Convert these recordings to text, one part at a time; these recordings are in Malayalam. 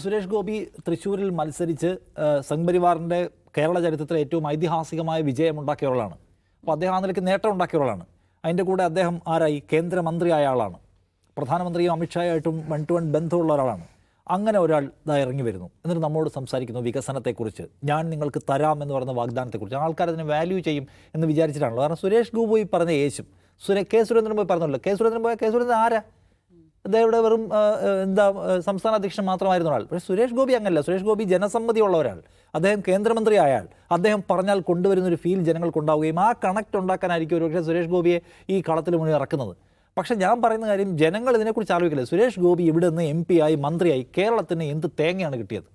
സുരേഷ് ഗോപി തൃശ്ശൂരിൽ മത്സരിച്ച് സംഘപരിവാറിൻ്റെ കേരള ചരിത്രത്തിലെ ഏറ്റവും ഐതിഹാസികമായ വിജയമുണ്ടാക്കിയ ഒരാളാണ്. അപ്പോൾ അദ്ദേഹം ആ നിലയ്ക്ക് നേട്ടം ഉണ്ടാക്കിയ ഒരാളാണ്. അതിൻ്റെ കൂടെ അദ്ദേഹം ആരായി? കേന്ദ്രമന്ത്രിയായ ആളാണ്. പ്രധാനമന്ത്രിയും അമിത്ഷായായിട്ടും വൺ ടു വൺ ബന്ധമുള്ള ഒരാളാണ്. അങ്ങനെ ഒരാൾ ഇതാ ഇറങ്ങി വരുന്നു, എന്നിട്ട് നമ്മോട് സംസാരിക്കുന്നു വികസനത്തെക്കുറിച്ച്, ഞാൻ നിങ്ങൾക്ക് തരാം എന്ന് പറയുന്ന വാഗ്ദാനത്തെക്കുറിച്ച്. ആൾക്കാർ അതിനെ വാല്യൂ ചെയ്യും എന്ന് വിചാരിച്ചിട്ടാണല്ലോ. കാരണം സുരേഷ് ഗോപി പറഞ്ഞ യേശും കെ സുരേന്ദ്രൻ പോയി പറഞ്ഞല്ലോ. കെ സുരേന്ദ്രൻ ആരാ? അദ്ദേഹം വെറും സംസ്ഥാന അധ്യക്ഷൻ മാത്രമായിരുന്ന ഒരാൾ. പക്ഷേ സുരേഷ് ഗോപി അങ്ങനല്ല. സുരേഷ് ഗോപി ജനസമ്മതിയുള്ള ഒരാൾ. അദ്ദേഹം കേന്ദ്രമന്ത്രി ആയാൽ അദ്ദേഹം പറഞ്ഞാൽ കൊണ്ടുവരുന്നൊരു ഫീൽ ജനങ്ങൾക്കുണ്ടാവുകയും ആ കണക്ട് ഉണ്ടാക്കാനായിരിക്കും ഒരുപക്ഷെ സുരേഷ് ഗോപിയെ ഈ കളത്തിൽ മുന്നിൽ ഇറക്കുന്നത്. പക്ഷേ ഞാൻ പറയുന്ന കാര്യം, ജനങ്ങൾ ഇതിനെക്കുറിച്ച് ആലോചിക്കില്ല. സുരേഷ് ഗോപി ഇവിടെ നിന്ന് MP ആയി മന്ത്രിയായി കേരളത്തിന് എന്ത് തേങ്ങയാണ് കിട്ടിയത്?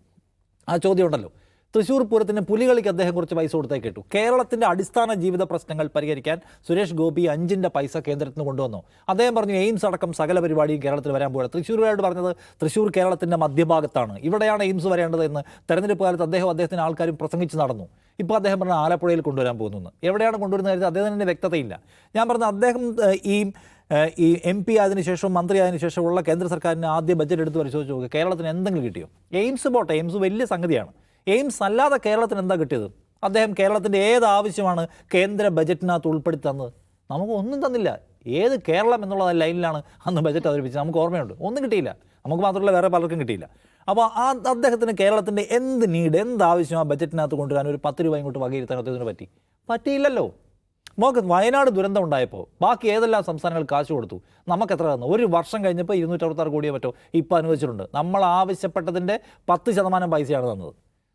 ആ ചോദ്യം ഉണ്ടല്ലോ. തൃശ്ശൂർ പൂരത്തിന് പുലികളിക്ക് അദ്ദേഹം കുറച്ച് പൈസ കൊടുത്തേ കേട്ടു. കേരളത്തിൻ്റെ അടിസ്ഥാന ജീവിത പ്രശ്നങ്ങൾ പരിഹരിക്കാൻ സുരേഷ് ഗോപി 5ൻ്റെ പൈസ കേന്ദ്രത്തിന് കൊണ്ടുവന്നു. അദ്ദേഹം പറഞ്ഞു എയിംസ് അടക്കം സകല പരിപാടിയും കേരളത്തിൽ വരാൻ പോകുക. തൃശ്ശൂരുകാരോട് പറഞ്ഞത് തൃശ്ശൂർ കേരളത്തിൻ്റെ മധ്യഭാഗത്താണ്, ഇവിടെയാണ് എയിംസ് വരേണ്ടത് എന്ന് തെരഞ്ഞെടുപ്പ് കാലത്ത് അദ്ദേഹത്തിന് ആൾക്കാരും പ്രസംഗിച്ച് നടന്നു. ഇപ്പോൾ അദ്ദേഹം പറഞ്ഞ ആലപ്പുഴയിൽ കൊണ്ടുവരാൻ പോകുന്നു. എവിടെയാണ് കൊണ്ടുവരുന്ന കാര്യത്തിൽ അദ്ദേഹത്തിൻ്റെ വ്യക്തതയില്ല. ഞാൻ പറഞ്ഞ അദ്ദേഹം ഈ MP ആയതിനു ശേഷം മന്ത്രി ആയതിനു ശേഷമുള്ള കേന്ദ്ര സർക്കാരിന് ആദ്യ ബജറ്റ് എടുത്ത് പരിശോധിച്ച് നോക്കുക, കേരളത്തിന് എന്തെങ്കിലും കിട്ടിയോ? എയിംസ് പോട്ടെ, എയിംസ് വലിയ സംഗതിയാണ്. എയിംസ് അല്ലാതെ കേരളത്തിന് എന്താ കിട്ടിയത്? അദ്ദേഹം കേരളത്തിൻ്റെ ഏത് ആവശ്യമാണ് കേന്ദ്ര ബജറ്റിനകത്ത് ഉൾപ്പെടുത്തി തന്നത്? നമുക്ക് ഒന്നും തന്നില്ല. ഏത് കേരളം എന്നുള്ള ലൈനിലാണ് അന്ന് ബജറ്റ് അവതരിപ്പിച്ചത്? നമുക്ക് ഓർമ്മയുണ്ട്. ഒന്നും കിട്ടിയില്ല. നമുക്ക് മാത്രമല്ല വേറെ പലർക്കും കിട്ടിയില്ല. അപ്പോൾ അദ്ദേഹത്തിന് കേരളത്തിൻ്റെ എന്ത് നീഡ്, എന്താവശ്യം ആ ബജറ്റിനകത്ത് കൊണ്ടുവരാൻ ഒരു 10 രൂപ ഇങ്ങോട്ട് വകയിരുത്താൻ അദ്ദേഹത്തിന് പറ്റിയില്ലല്ലോ. നമുക്ക് വയനാട് ദുരന്തം ഉണ്ടായപ്പോൾ ബാക്കി ഏതെല്ലാം സംസ്ഥാനങ്ങൾ കാശ് കൊടുത്തു? നമുക്ക് എത്ര തന്നു? ഒരു വർഷം കഴിഞ്ഞപ്പോൾ 266 കോടിയെ പറ്റോ ഇപ്പോൾ അനുവദിച്ചിട്ടുണ്ട്. നമ്മൾ ആവശ്യപ്പെട്ടതിൻ്റെ 10% പൈസയാണ്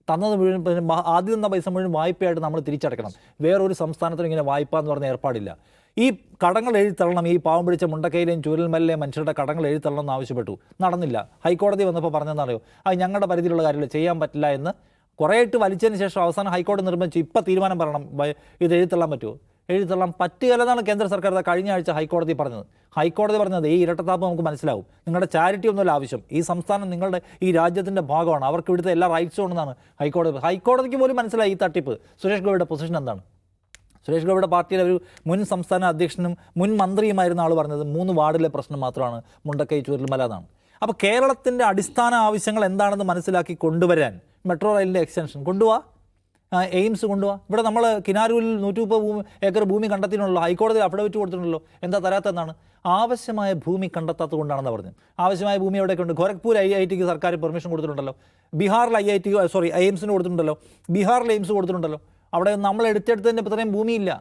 തന്നത് മുഴുവൻ. ആദ്യം തന്ന പൈസ മുഴുവൻ വായ്പയായിട്ട് നമ്മൾ തിരിച്ചടക്കണം. വേറൊരു സംസ്ഥാനത്തിനും ഇങ്ങനെ വായ്പ എന്ന് പറഞ്ഞ ഏർപ്പാടില്ല. ഈ കടങ്ങൾ എഴുതിത്തള്ളണം, ഈ പാവം പിടിച്ച മുണ്ടക്കയിലെയും ചൂരൽമലയിലെയും മനുഷ്യരുടെ കടങ്ങൾ എഴുതിത്തള്ളണം എന്ന് ആവശ്യപ്പെട്ടു. നടന്നില്ല. ഹൈക്കോടതി വന്നപ്പോൾ പറഞ്ഞെന്നറിയോ, അത് ഞങ്ങളുടെ പരിധിയിലുള്ള കാര്യമില്ല, ചെയ്യാൻ പറ്റില്ല എന്ന് കുറേയിട്ട് വലിച്ചതിന് ശേഷം അവസാനം ഹൈക്കോടതി നിർമ്മിച്ചു. ഇപ്പോൾ തീരുമാനം പറയണം, ഇത് എഴുതിത്തള്ളാൻ പറ്റുമോ? എഴുതിത്തള്ളാൻ പറ്റുകയില്ലെന്നാണ് കേന്ദ്ര സർക്കാർ കഴിഞ്ഞ ആഴ്ച ഹൈക്കോടതി പറഞ്ഞത്. ഹൈക്കോടതി പറഞ്ഞത് ഈ ഇരട്ടത്താപ്പ് നമുക്ക് മനസ്സിലാവും. നിങ്ങളുടെ ചാരിറ്റി ഒന്നുമല്ല ആവശ്യം, ഈ സംസ്ഥാനം നിങ്ങളുടെ ഈ രാജ്യത്തിൻ്റെ ഭാഗമാണ്, അവർക്ക് ഇവിടുത്തെ എല്ലാ റൈറ്റ്സും ഉണ്ടെന്നാണ് ഹൈക്കോടതിക്ക് പോലും മനസ്സിലായി ഈ തട്ടിപ്പ്. സുരേഷ് ഗോപിയുടെ പൊസിഷൻ എന്താണ്? സുരേഷ് ഗോപിയുടെ പാർട്ടിയിലെ ഒരു മുൻ സംസ്ഥാന അധ്യക്ഷനും മുൻ മന്ത്രിയുമായിരുന്ന ആൾ പറഞ്ഞത് 3 വാർഡിലെ പ്രശ്നം മാത്രമാണ് മുണ്ടക്കൈ ചൂരൽമല എന്നാണ്. അപ്പോൾ കേരളത്തിൻ്റെ അടിസ്ഥാന ആവശ്യങ്ങൾ എന്താണെന്ന് മനസ്സിലാക്കി കൊണ്ടുവരാൻ മെട്രോ റെയിലിൻ്റെ എക്സ്റ്റൻഷൻ കൊണ്ടുപോവാ, എയിംസ് കൊണ്ടുപോവാ. ഇവിടെ നമ്മൾ കിനാരൂരിൽ 130 ഏക്കർ ഭൂമി കണ്ടെത്തിയിട്ടുണ്ടല്ലോ. ഹൈക്കോടതി അഫിഡവിറ്റ് കൊടുത്തിട്ടുണ്ടല്ലോ. എന്താ തരാത്തെന്നാണ്? ആവശ്യമായ ഭൂമി കണ്ടെത്താത്തത് കൊണ്ടാണെന്ന് പറഞ്ഞു. ആവശ്യമായ ഭൂമി എവിടെയൊക്കെ ഉണ്ട്? ഗോരഖ്പൂർ IITക്ക് സർക്കാർ പെർമിഷൻ കൊടുത്തിട്ടുണ്ടല്ലോ. ബീഹാറിൽ എയിംസിന് കൊടുത്തിട്ടുണ്ടല്ലോ. ബീഹാറിൽ എയിംസ് കൊടുത്തിട്ടുണ്ടല്ലോ. അവിടെ നമ്മൾ എടുത്തെടുത്തതിൻ്റെ ഇത്രയും ഭൂമിയില്ല.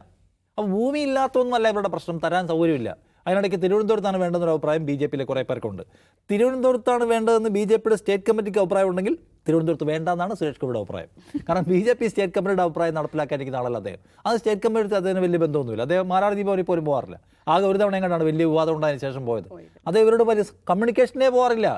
അപ്പോൾ ഭൂമി ഇല്ലാത്തതൊന്നുമല്ല ഇവരുടെ പ്രശ്നം, തരാൻ സൗകര്യമില്ല. അതിനിടയ്ക്ക് തിരുവനന്തപുരത്താണ് വേണ്ടതെന്നൊരു അഭിപ്രായം BJPയിലെ കുറേ പേർക്കുണ്ട്. തിരുവനന്തപുരത്താണ് വേണ്ടതെന്ന് BJPയുടെ സ്റ്റേറ്റ് കമ്മിറ്റിക്ക് അഭിപ്രായം ഉണ്ടെങ്കിൽ തിരുവനന്തപുരത്ത് വേണ്ടെന്നാണ് സുരേഷ് ഗോപിയുടെ അഭിപ്രായം. കാരണം BJP സ്റ്റേറ്റ് കമ്മിറ്റിയുടെ അഭിപ്രായം നടപ്പിലാക്കാനിരിക്കുന്ന ആളല്ല അദ്ദേഹം. അത് സ്റ്റേറ്റ് കമ്മിറ്റി അദ്ദേഹത്തിന് വലിയ ബന്ധമൊന്നുമില്ല. അദ്ദേഹം മാരാർജി ഭവനിൽ പോലും പോകാറില്ല. ആകെ ഒരു തവണ എങ്ങനെയാണ് വലിയ വിവാദം ഉണ്ടായതിനു ശേഷം പോയത്. അദ്ദേഹം ഇവരോട് വലിയ കമ്മ്യൂണിക്കേഷനേ പോകാറില്ല.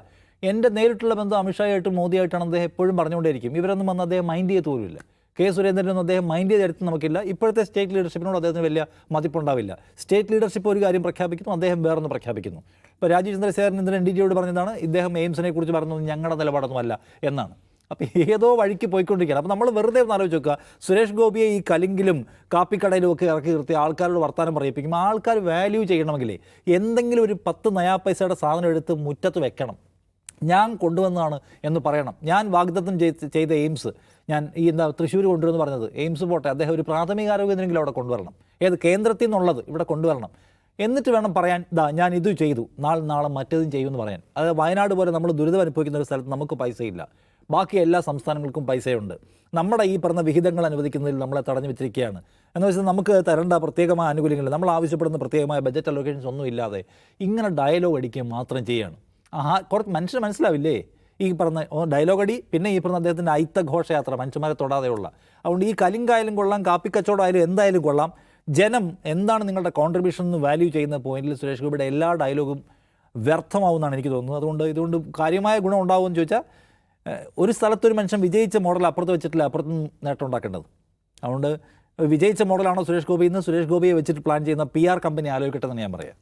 എൻ്റെ നേരിട്ടുള്ള ബന്ധം അമിത്ഷായായിട്ടും മോദിയായിട്ടാണ് അദ്ദേഹം എപ്പോഴും പറഞ്ഞുകൊണ്ടേയിരിക്കും. ഇവരൊന്നും വന്ന് അദ്ദേഹം മൈൻഡ് ചെയ്ത് പോലുമില്ല. കെ സുരേന്ദ്രനൊന്നും അദ്ദേഹം മൈൻഡ് ചെയ്തെടുത്ത് നമുക്കില്ല. ഇപ്പോഴത്തെ സ്റ്റേറ്റ് ലീഡർഷിപ്പിനോട് അദ്ദേഹത്തിന് വലിയ മതിപ്പുണ്ടാവില്ല. സ്റ്റേറ്റ് ലീഡർഷിപ്പ് ഒരു കാര്യം പ്രഖ്യാപിക്കുന്നു, അദ്ദേഹം വേറൊന്ന് പ്രഖ്യാപിക്കുന്നു. ഇപ്പോൾ രാജീവ് ചന്ദ്രശേഖരൻ ഇന്നലെ NDTVയോട് പറഞ്ഞതാണ്, ഇദ്ദേഹം എയിംസിനെ കുറിച്ച് പറഞ്ഞത് ഞങ്ങളുടെ നിലപാടൊന്നുമല്ല എന്നാണ്. അപ്പോൾ ഏതോ വഴിക്ക് പോയിക്കൊണ്ടിരിക്കുകയാണ്. അപ്പോൾ നമ്മൾ വെറുതെ ഒന്ന് ആലോചിച്ച് നോക്കുക, സുരേഷ് ഗോപിയെ ഈ കലിങ്കിലും കാപ്പിക്കടയിലും ഒക്കെ ഇറക്കി നിർത്തി ആൾക്കാരോട് വർത്താനം പറയിപ്പിക്കും. ആൾക്കാർ വാല്യൂ ചെയ്യണമെങ്കിലേ എന്തെങ്കിലും ഒരു 10 നയാ പൈസയുടെ സാധനം എടുത്ത് മുറ്റത്ത് വെക്കണം. ഞാൻ കൊണ്ടുവന്നതാണ് എന്ന് പറയണം. ഞാൻ വാഗ്ദത്തം ചെയ്ത എയിംസ് ഞാൻ തൃശ്ശൂർ കൊണ്ടുവരുമെന്ന് പറഞ്ഞത് എയിംസ് പോട്ടെ, അദ്ദേഹം ഒരു പ്രാഥമികാരോഗ്യ കേന്ദ്രമെങ്കിലും അവിടെ കൊണ്ടുവരണം. ഏത് കേന്ദ്രത്തിൽ നിന്നുള്ളത് ഇവിടെ കൊണ്ടുവരണം. എന്നിട്ട് വേണം പറയാൻ, ഞാൻ ഇത് ചെയ്തു, നാളെ മറ്റേതും ചെയ്യുമെന്ന് പറയാൻ. അത് വയനാട് പോലെ നമ്മൾ ദുരിതം അനുഭവിക്കുന്ന ഒരു സ്ഥലത്ത് നമുക്ക് പൈസയില്ല. ബാക്കി എല്ലാ സംസ്ഥാനങ്ങൾക്കും പൈസയുണ്ട്. നമ്മുടെ ഈ പറഞ്ഞ വിഹിതങ്ങൾ അനുവദിക്കുന്നതിൽ നമ്മളെ തടഞ്ഞു വെച്ചിരിക്കുകയാണ്. എന്ന് വെച്ചാൽ നമുക്ക് തരേണ്ട പ്രത്യേകമായ ആനുകൂല്യങ്ങൾ, നമ്മൾ ആവശ്യപ്പെടുന്ന പ്രത്യേകമായ ബജറ്റ് അലോക്കേഷൻസ് ഒന്നും ഇല്ലാതെ ഇങ്ങനെ ഡയലോഗ് അടിക്കുക മാത്രം ചെയ്യുകയാണ്. കുറച്ച് മനുഷ്യന് മനസ്സിലാവില്ലേ ഈ പറഞ്ഞ ഡയലോഗ് അടി? പിന്നെ ഈ പറഞ്ഞ അദ്ദേഹത്തിൻ്റെ അയിത്ത ഘോഷയാത്ര മനുഷ്യന്മാരെ തൊടാതെയുള്ള. അതുകൊണ്ട് ഈ കലിങ്കായാലും കൊള്ളാം, കാപ്പിക്കച്ചവടമായാലും എന്തായാലും കൊള്ളാം, ജനം എന്താണ് നിങ്ങളുടെ കോൺട്രിബ്യൂഷൻ എന്ന് വാല്യൂ ചെയ്യുന്ന പോയിന്റിൽ സുരേഷ് ഗോപിയുടെ എല്ലാ ഡയലോഗും വ്യർത്ഥമാവുമെന്നാണ് എനിക്ക് തോന്നുന്നത്. ഇതുകൊണ്ട് കാര്യമായ ഗുണം ഉണ്ടാവുമെന്ന് ചോദിച്ചാൽ, ഒരു സ്ഥലത്തൊരു മനുഷ്യൻ വിജയിച്ച മോഡൽ അപ്പുറത്ത് വെച്ചിട്ടില്ല അപ്പുറത്തും നേട്ടം ഉണ്ടാക്കേണ്ടത്. അതുകൊണ്ട് വിജയിച്ച മോഡലാണോ സുരേഷ് ഗോപി എന്ന് സുരേഷ് ഗോപിയെ വെച്ചിട്ട് പ്ലാൻ ചെയ്യുന്ന PR കമ്പനി ആലോചിക്കട്ടെ എന്ന് ഞാൻ പറയാം.